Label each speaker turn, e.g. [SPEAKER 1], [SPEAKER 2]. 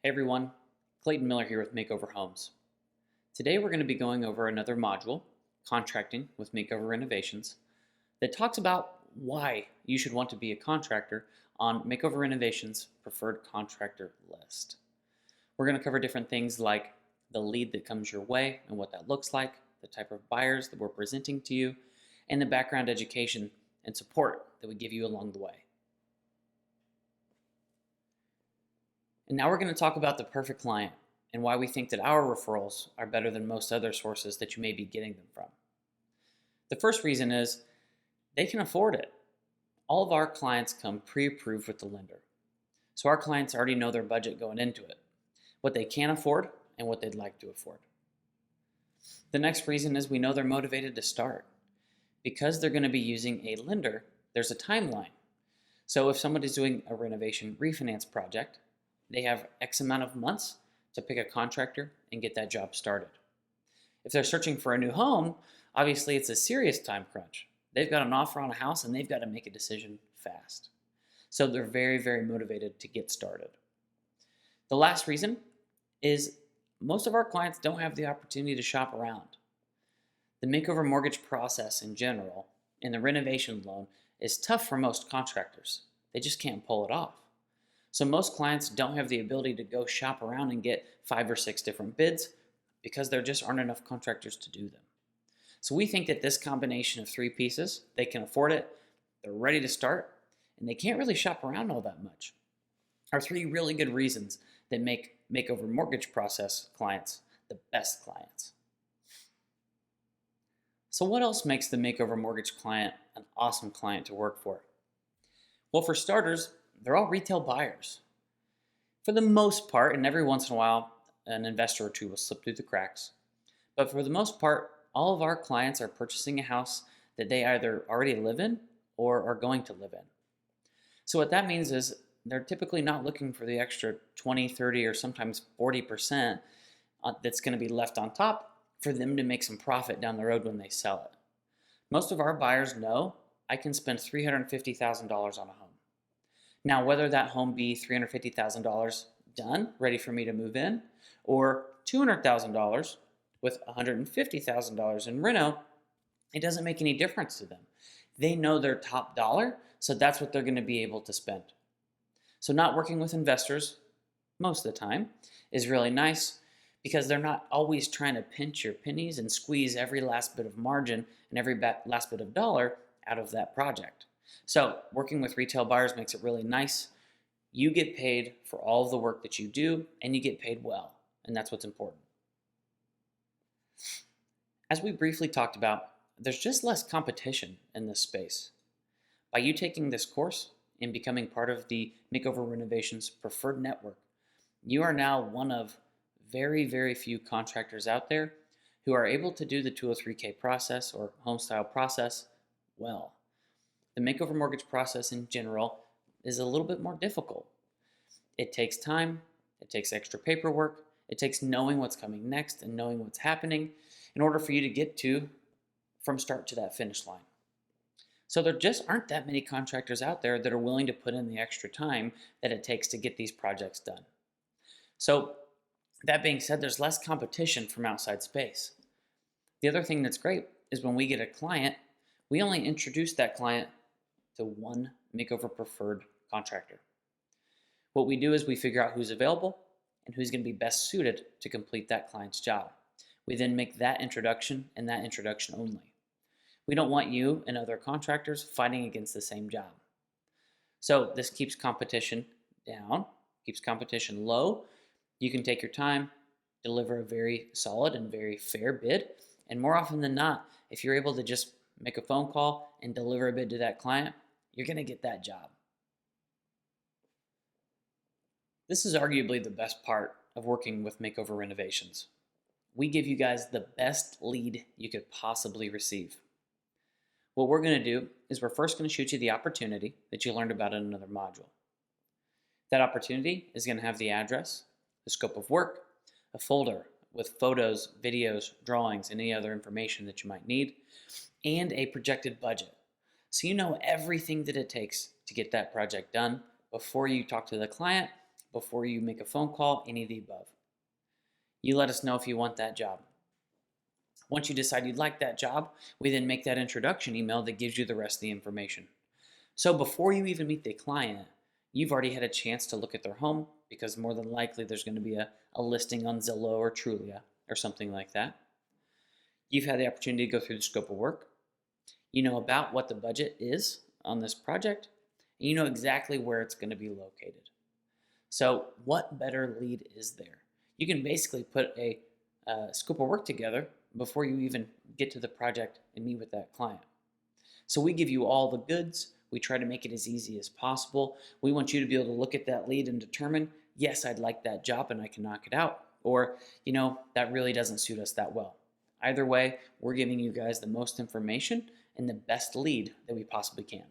[SPEAKER 1] Hey everyone, Clayton Miller here with Makeover Homes. Today we're going to be going over another module, Contracting with Makeover Renovations, that talks about why you should want to be a contractor on Makeover Renovations' preferred contractor list. We're going to cover different things like the lead that comes your way and what that looks like, the type of buyers that we're presenting to you, and the background education and support that we give you along the way. And now we're going to talk about the perfect client and why we think that our referrals are better than most other sources that you may be getting them from. The first reason is they can afford it. All of our clients come pre-approved with the lender. So our clients already know their budget going into it, what they can afford and what they'd like to afford. The next reason is we know they're motivated to start. Because they're going to be using a lender, there's a timeline. So if somebody's doing a renovation refinance project, they have X amount of months to pick a contractor and get that job started. If they're searching for a new home, obviously it's a serious time crunch. They've got an offer on a house and they've got to make a decision fast. So they're very, very motivated to get started. The last reason is most of our clients don't have the opportunity to shop around. The makeover mortgage process in general and the renovation loan is tough for most contractors. They just can't pull it off. So most clients don't have the ability to go shop around and get 5 or 6 different bids because there just aren't enough contractors to do them. So we think that this combination of 3 pieces, they can afford it, they're ready to start, and they can't really shop around all that much, are 3 really good reasons that make Makeover Mortgage Process clients the best clients. So what else makes the Makeover Mortgage client an awesome client to work for? Well, for starters, they're all retail buyers. For the most part, and every once in a while, an investor or two will slip through the cracks. But for the most part, all of our clients are purchasing a house that they either already live in or are going to live in. So what that means is they're typically not looking for the extra 20, 30, or sometimes 40% that's going to be left on top for them to make some profit down the road when they sell it. Most of our buyers know I can spend $350,000 on a home. Now, whether that home be $350,000 done, ready for me to move in, or $200,000 with $150,000 in reno, it doesn't make any difference to them. They know their top dollar, so that's what they're going to be able to spend. So not working with investors most of the time is really nice because they're not always trying to pinch your pennies and squeeze every last bit of margin and every last bit of dollar out of that project. So working with retail buyers makes it really nice. You get paid for all of the work that you do, and you get paid well, and that's what's important. As we briefly talked about, there's just less competition in this space. By you taking this course and becoming part of the Makeover Renovations preferred network, you are now one of very, very few contractors out there who are able to do the 203K process or home style process well. The Makeover Mortgage process in general is a little bit more difficult. It takes time, it takes extra paperwork, it takes knowing what's coming next and knowing what's happening in order for you to get to from start to that finish line. So there just aren't that many contractors out there that are willing to put in the extra time that it takes to get these projects done. So that being said, there's less competition from outside space. The other thing that's great is when we get a client, we only introduce that client to one Makeover preferred contractor. What we do is we figure out who's available and who's going to be best suited to complete that client's job. We then make that introduction and that introduction only. We don't want you and other contractors fighting against the same job. So this keeps competition down, keeps competition low. You can take your time, deliver a very solid and very fair bid, and more often than not, if you're able to just make a phone call and deliver a bid to that client, you're going to get that job. This is arguably the best part of working with Makeover Renovations. We give you guys the best lead you could possibly receive. What we're going to do is we're first going to shoot you the opportunity that you learned about in another module. That opportunity is going to have the address, the scope of work, a folder with photos, videos, drawings, and any other information that you might need, and a projected budget. So you know everything that it takes to get that project done before you talk to the client, before you make a phone call, any of the above. You let us know if you want that job. Once you decide you'd like that job, we then make that introduction email that gives you the rest of the information. So before you even meet the client, you've already had a chance to look at their home, because more than likely there's going to be a listing on Zillow or Trulia or something like that. You've had the opportunity to go through the scope of work. You know about what the budget is on this project, and you know exactly where it's going to be located. So what better lead is there? You can basically put a scope of work together before you even get to the project and meet with that client. So we give you all the goods. We try to make it as easy as possible. We want you to be able to look at that lead and determine, yes, I'd like that job and I can knock it out. Or, that really doesn't suit us that well. Either way, we're giving you guys the most information and the best lead that we possibly can.